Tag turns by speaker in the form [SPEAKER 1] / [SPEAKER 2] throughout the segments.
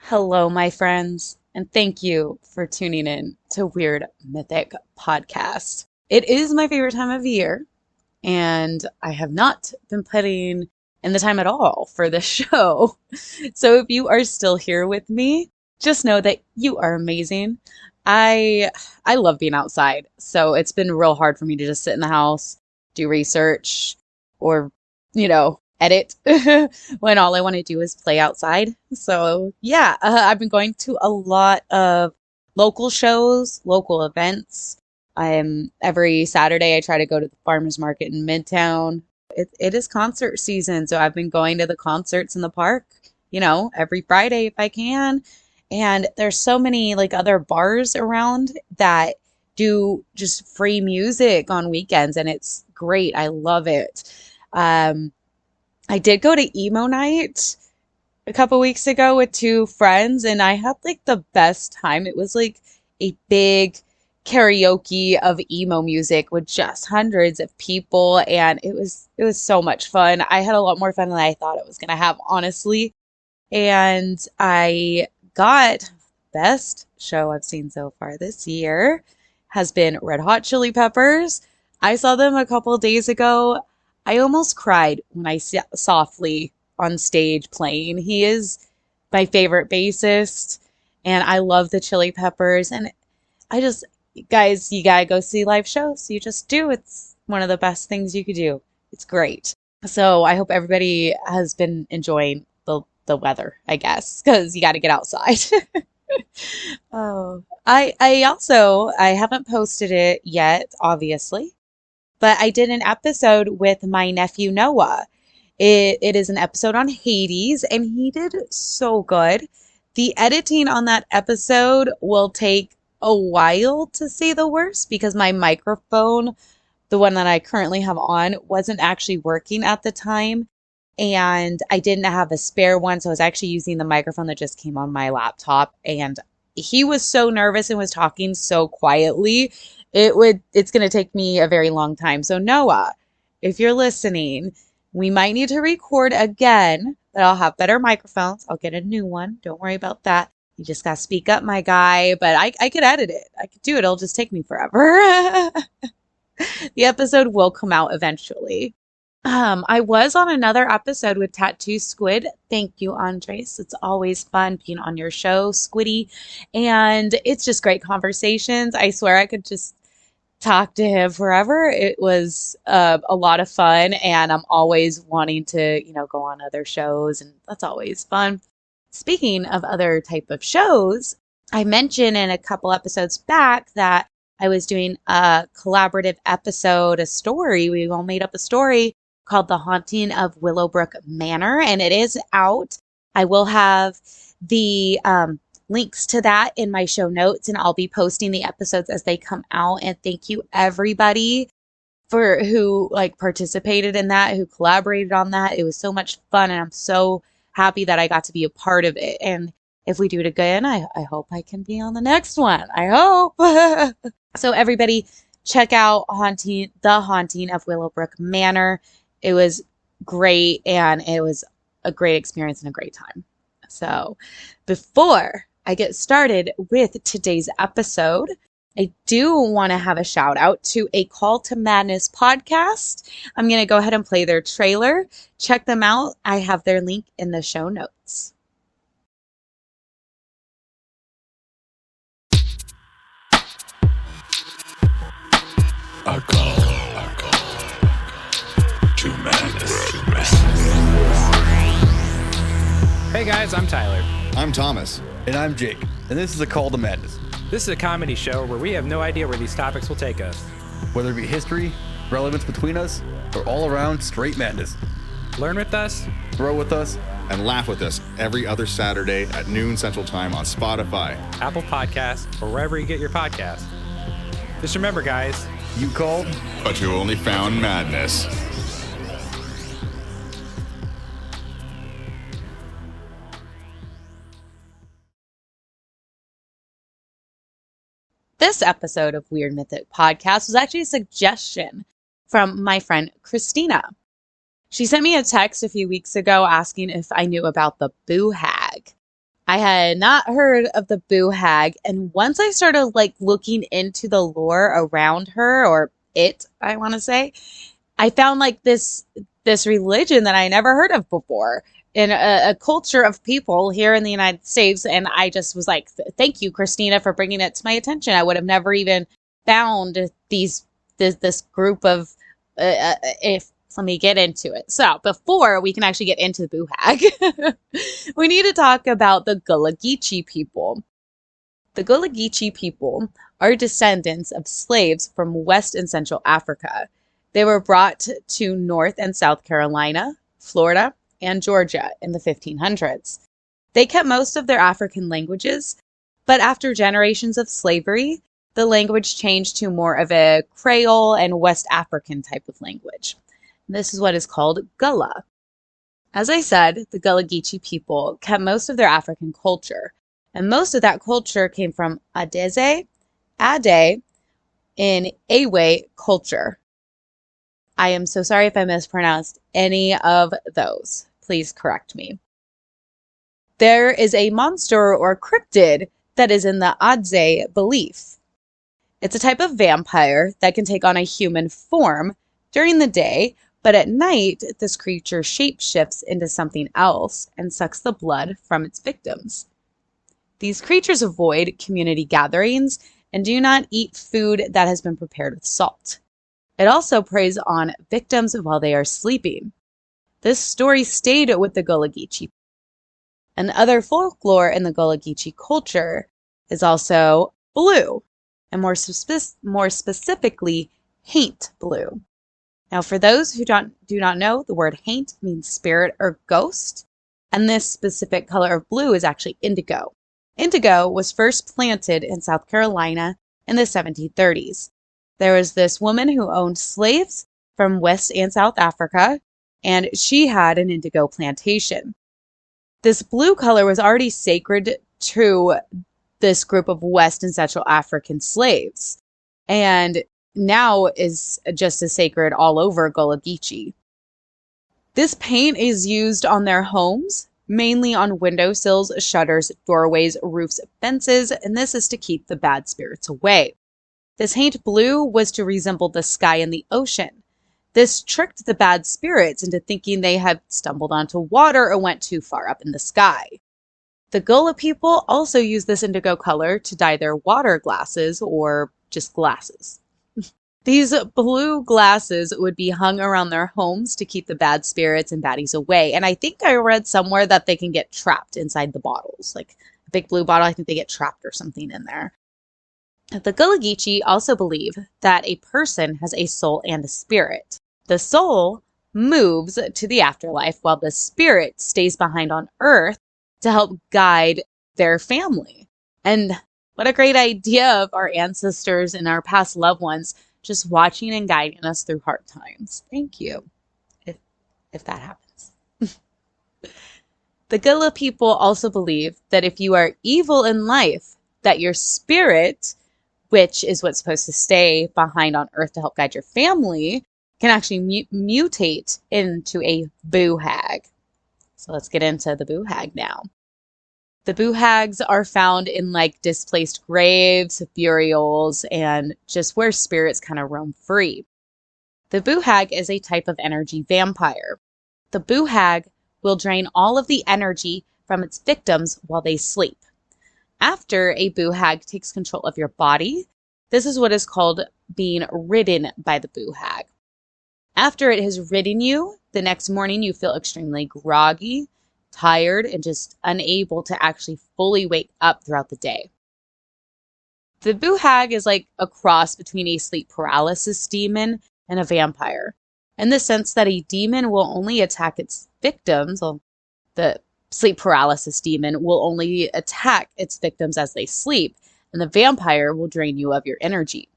[SPEAKER 1] Hello, my friends, and thank you for tuning in to Weird Mythic Podcast. It is my favorite time of year, and I have not been putting in the time at all for this show. So if you are still here with me, just know that you are amazing. I love being outside, so it's been real hard for me to just sit in the house, do research, or, edit when all I want to do is play outside. So yeah, I've been going to a lot of local shows, local events. Every Saturday I try to go to the farmers market in Midtown. It is concert season, so I've been going to the concerts in the park, every Friday if I can. And there's so many like other bars around that do just free music on weekends, and it's great. I love it. Um, I did go to emo night a couple weeks ago with two friends, and I had like the best time. It was like a big karaoke of emo music with just hundreds of people, and it was so much fun. I had a lot more fun than I thought it was gonna have, honestly. And I got best show I've seen so far this year has been Red Hot Chili Peppers. I saw them a couple days ago. I almost cried when I saw Flea on stage playing. He is my favorite bassist, and I love the Chili Peppers. And I just, guys, you gotta go see live shows. You just do. It's one of the best things you could do. It's great. So I hope everybody has been enjoying the weather, I guess, because you got to get outside. Oh, I haven't posted it yet, obviously, but I did an episode with my nephew Noah. It is an episode on Hades, and he did so good. The editing on that episode will take a while, to say the worst, because my microphone, the one that I currently have on, wasn't actually working at the time. And I didn't have a spare one, so I was actually using the microphone that just came on my laptop. And he was so nervous and was talking so quietly. It's going to take me a very long time. So Noah, if you're listening, we might need to record again, but I'll have better microphones. I'll get a new one. Don't worry about that. You just got to speak up, my guy. But I could edit it. I could do it. It'll just take me forever. The episode will come out eventually. I was on another episode with Tattoo Squid. Thank you, Andres. It's always fun being on your show, Squiddy. And it's just great conversations. I swear I could just talk to him forever. It was a lot of fun, and I'm always wanting to, go on other shows, and that's always fun. Speaking of other type of shows, I mentioned in a couple episodes back that I was doing a collaborative episode, a story. We all made up a story called The Haunting of Willowbrook Manor, and it is out. I will have the links to that in my show notes, and I'll be posting the episodes as they come out. And thank you everybody for who participated in that, who collaborated on that. It was so much fun, and I'm so happy that I got to be a part of it. And if we do it again, I hope I can be on the next one. I hope. So everybody, check out The Haunting of Willowbrook Manor. It was great, and it was a great experience and a great time. So before I get started with today's episode, I do want to have a shout out to a Call to Madness podcast. I'm going to go ahead and play their trailer. Check them out. I have their link in the show notes.
[SPEAKER 2] I call to madness.
[SPEAKER 3] Hey guys, I'm Tyler.
[SPEAKER 4] I'm Thomas.
[SPEAKER 5] And I'm Jake, and this is a Call to Madness.
[SPEAKER 3] This is a comedy show where we have no idea where these topics will take us.
[SPEAKER 5] Whether it be history, relevance between us, or all around straight madness.
[SPEAKER 3] Learn with us,
[SPEAKER 5] Grow with us,
[SPEAKER 4] And laugh with us every other Saturday at noon Central Time on Spotify,
[SPEAKER 3] Apple Podcasts, or wherever you get your podcasts. Just remember, guys,
[SPEAKER 5] you called,
[SPEAKER 4] but you only found madness.
[SPEAKER 1] This episode of Weird Mythic Podcast was actually a suggestion from my friend Christina. She sent me a text a few weeks ago asking if I knew about the Boo Hag. I had not heard of the Boo Hag, and once I started looking into the lore around her, or it, I want to say, I found this religion that I never heard of before in a culture of people here in the United States, and I just was like, thank you, Christina, for bringing it to my attention. I would have never even found this group of if let me get into it. So before we can actually get into the Boo Hag, we need to talk about the Gullah Geechee people. The Gullah Geechee people are descendants of slaves from West and Central Africa. They were brought to North and South Carolina, Florida, and Georgia in the 1500s. They kept most of their African languages, but after generations of slavery, the language changed to more of a Creole and West African type of language. This is what is called Gullah. As I said, the Gullah Geechee people kept most of their African culture, and most of that culture came from Ade, in Awe culture. I am so sorry if I mispronounced any of those. Please correct me. There is a monster or cryptid that is in the Adze belief. It's a type of vampire that can take on a human form during the day, but at night, this creature shapeshifts into something else and sucks the blood from its victims. These creatures avoid community gatherings and do not eat food that has been prepared with salt. It also preys on victims while they are sleeping. This story stayed with the Gullah Geechee. And other folklore in the Gullah Geechee culture is also blue, and more specifically, Haint blue. Now, for those who do not know, the word Haint means spirit or ghost, and this specific color of blue is actually indigo. Indigo was first planted in South Carolina in the 1730s. There was this woman who owned slaves from West and South Africa, and she had an indigo plantation. This blue color was already sacred to this group of West and Central African slaves, and now is just as sacred all over Gullah Geechee. This paint is used on their homes, mainly on windowsills, shutters, doorways, roofs, fences, and this is to keep the bad spirits away. This Haint blue was to resemble the sky and the ocean. This tricked the bad spirits into thinking they had stumbled onto water or went too far up in the sky. The Gullah people also use this indigo color to dye their water glasses or just glasses. These blue glasses would be hung around their homes to keep the bad spirits and baddies away. And I think I read somewhere that they can get trapped inside the bottles. Like a big blue bottle, I think they get trapped or something in there. The Gullah Geechee also believe that a person has a soul and a spirit. The soul moves to the afterlife while the spirit stays behind on Earth to help guide their family. And what a great idea of our ancestors and our past loved ones just watching and guiding us through hard times. Thank you, if that happens. The Gullah people also believe that if you are evil in life, that your spirit, which is what's supposed to stay behind on Earth to help guide your family, can actually mutate into a Boo Hag. So let's get into the Boo Hag now. The Boo Hags are found in displaced graves, burials, and just where spirits kind of roam free. The Boo Hag is a type of energy vampire. The Boo Hag will drain all of the energy from its victims while they sleep. After a Boo Hag takes control of your body, this is what is called being ridden by the Boo Hag. After it has ridden you, the next morning you feel extremely groggy, tired, and just unable to actually fully wake up throughout the day. The Boo Hag is like a cross between a sleep paralysis demon and a vampire, in the sense that a demon will only attack its victims. Well, the sleep paralysis demon will only attack its victims as they sleep, and the vampire will drain you of your energy.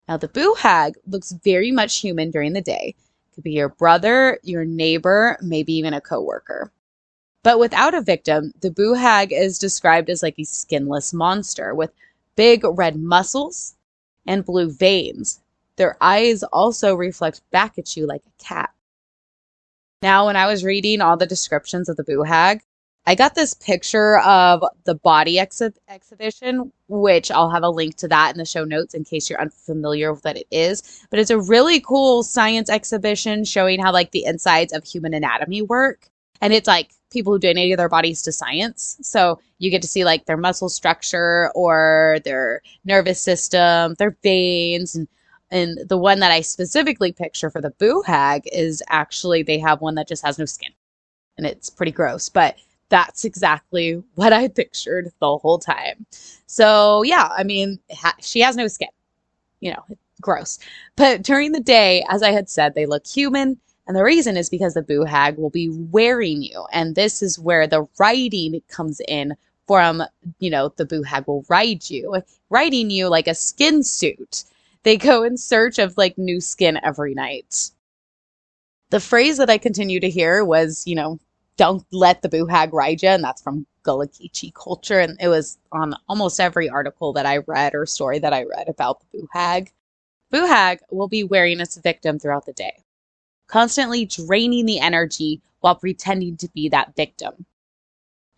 [SPEAKER 1] Now, the Boo Hag looks very much human during the day. It could be your brother, your neighbor, maybe even a coworker. But without a victim, the Boo Hag is described as like a skinless monster with big red muscles and blue veins. Their eyes also reflect back at you like a cat. Now, when I was reading all the descriptions of the Boo Hag, I got this picture of the body exhibition, which I'll have a link to that in the show notes in case you're unfamiliar with what it is. But it's a really cool science exhibition showing how like the insides of human anatomy work. And it's like people who donated their bodies to science. So you get to see like their muscle structure or their nervous system, their veins. And the one that I specifically picture for the Boo Hag is actually they have one that just has no skin. And it's pretty gross, but that's exactly what I pictured the whole time. So yeah, I mean, she has no skin, gross. But during the day, as I had said, they look human. And the reason is because the Boo Hag will be wearing you. And this is where the riding comes in from, the Boo Hag will ride you, riding you like a skin suit. They go in search of like new skin every night. The phrase that I continue to hear was, don't let the Boo Hag ride you. And that's from Gullah Geechee culture. And it was on almost every article that I read or story that I read about the Boo Hag. Boo Hag will be wearing its victim throughout the day, constantly draining the energy while pretending to be that victim.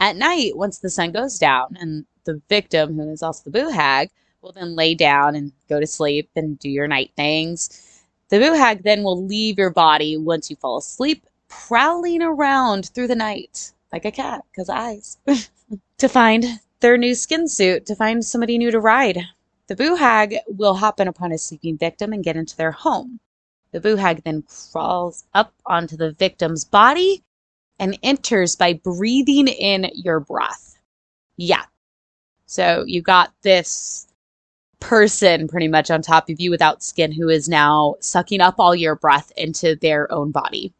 [SPEAKER 1] At night, once the sun goes down and the victim, who is also the Boo Hag, will then lay down and go to sleep and do your night things. The Boo Hag then will leave your body once you fall asleep, prowling around through the night like a cat, because eyes, to find their new skin suit, to find somebody new to ride. The Boo Hag will happen upon a sleeping victim and get into their home. The Boo Hag then crawls up onto the victim's body and enters by breathing in your breath. Yeah. So you got this person pretty much on top of you without skin who is now sucking up all your breath into their own body.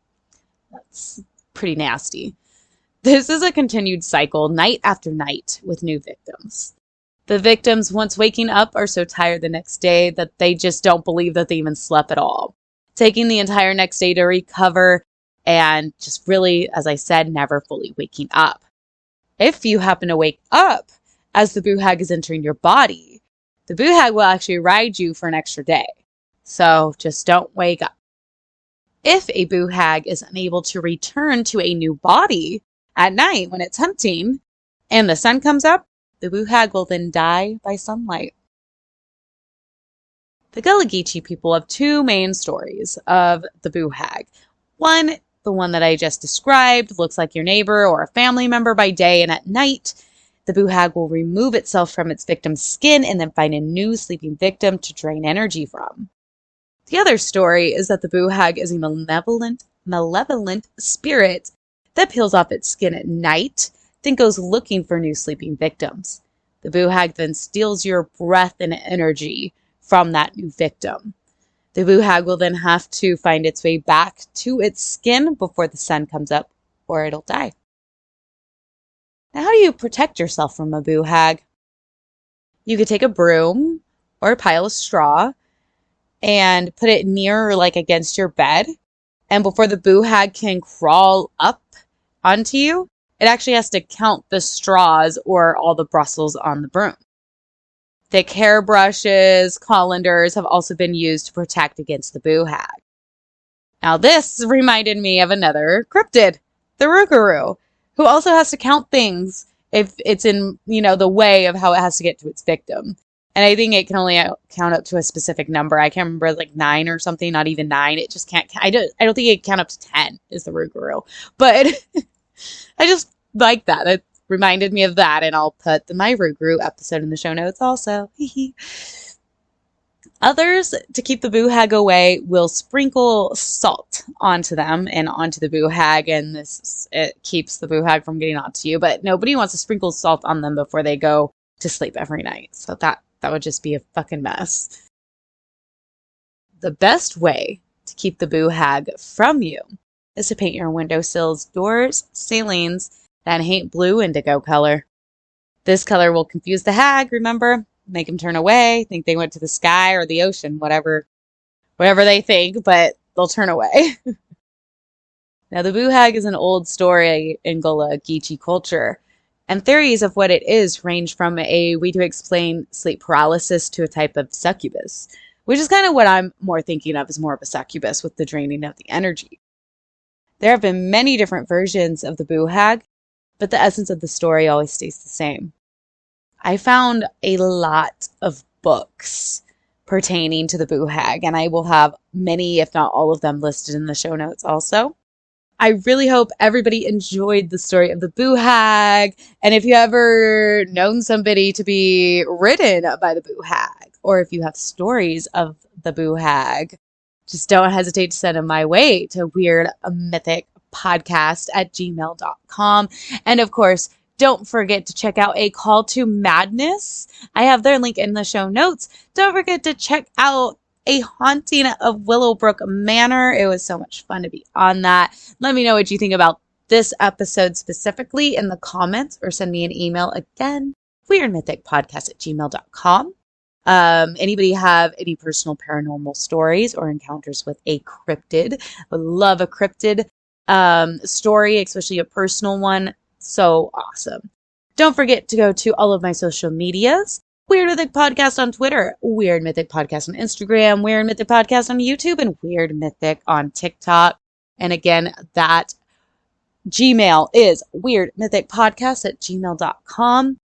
[SPEAKER 1] That's pretty nasty. This is a continued cycle night after night with new victims. The victims, once waking up, are so tired the next day that they just don't believe that they even slept at all, taking the entire next day to recover and just really, as I said, never fully waking up. If you happen to wake up as the Boo Hag is entering your body, the Boo Hag will actually ride you for an extra day. So just don't wake up. If a Boo Hag is unable to return to a new body at night when it's hunting and the sun comes up, the Boo Hag will then die by sunlight. The Gullah Geechee people have two main stories of the Boo Hag. One, the one that I just described, looks like your neighbor or a family member by day, and at night, the Boo Hag will remove itself from its victim's skin and then find a new sleeping victim to drain energy from. The other story is that the Boo Hag is a malevolent spirit that peels off its skin at night, then goes looking for new sleeping victims. The Boo Hag then steals your breath and energy from that new victim. The Boo Hag will then have to find its way back to its skin before the sun comes up, or it'll die. Now, how do you protect yourself from a Boo Hag? You could take a broom or a pile of straw and put it near or like against your bed. And before the Boo Hag can crawl up onto you, it actually has to count the straws or all the bristles on the broom. Thick hairbrushes, colanders have also been used to protect against the Boo Hag. Now this reminded me of another cryptid, the Rougarou, who also has to count things if it's in, the way of how it has to get to its victim. And I think it can only count up to a specific number. I can't remember, like 9 or something, not even 9. It just can't, I don't think it can count up to 10 is the Rougarou. But I just like that. It reminded me of that, and I'll put my Rougarou episode in the show notes also. Others, to keep the Boo Hag away, will sprinkle salt onto them and onto the Boo Hag, and it keeps the Boo Hag from getting onto you. But nobody wants to sprinkle salt on them before they go to sleep every night. So that would just be a fucking mess. The best way to keep the Boo Hag from you is to paint your windowsills, doors, ceilings that Haint blue indigo color. This color will confuse the hag, remember? Make them turn away, think they went to the sky or the ocean, whatever they think, but they'll turn away. Now, the Boo Hag is an old story in Gullah Geechee culture, and theories of what it is range from a way to explain sleep paralysis to a type of succubus, which is kind of what I'm more thinking of as more of a succubus with the draining of the energy. There have been many different versions of the Boo Hag. but the essence of the story always stays the same. I found a lot of books pertaining to the Boo Hag, and I will have many, if not all of them, listed in the show notes also. I really hope everybody enjoyed the story of the Boo Hag, and if you ever known somebody to be ridden by the Boo Hag, or if you have stories of the Boo Hag, just don't hesitate to send them my way to weirdmythicpodcast@gmail.com. And of course, don't forget to check out A Call to Madness. I have their link in the show notes. Don't forget to check out A Haunting of Willowbrook Manor. It was so much fun to be on that. Let me know what you think about this episode specifically in the comments, or send me an email again, weirdmythicpodcast@gmail.com. Anybody have any personal paranormal stories or encounters with a cryptid? I would love a cryptid story, especially a personal one. So awesome. Don't forget to go to all of my social medias. Weird Mythic Podcast on Twitter, Weird Mythic Podcast on Instagram, Weird Mythic Podcast on YouTube, and Weird Mythic on TikTok. And again, that Gmail is weirdmythicpodcast@gmail.com.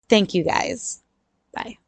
[SPEAKER 1] Thank you guys. Bye.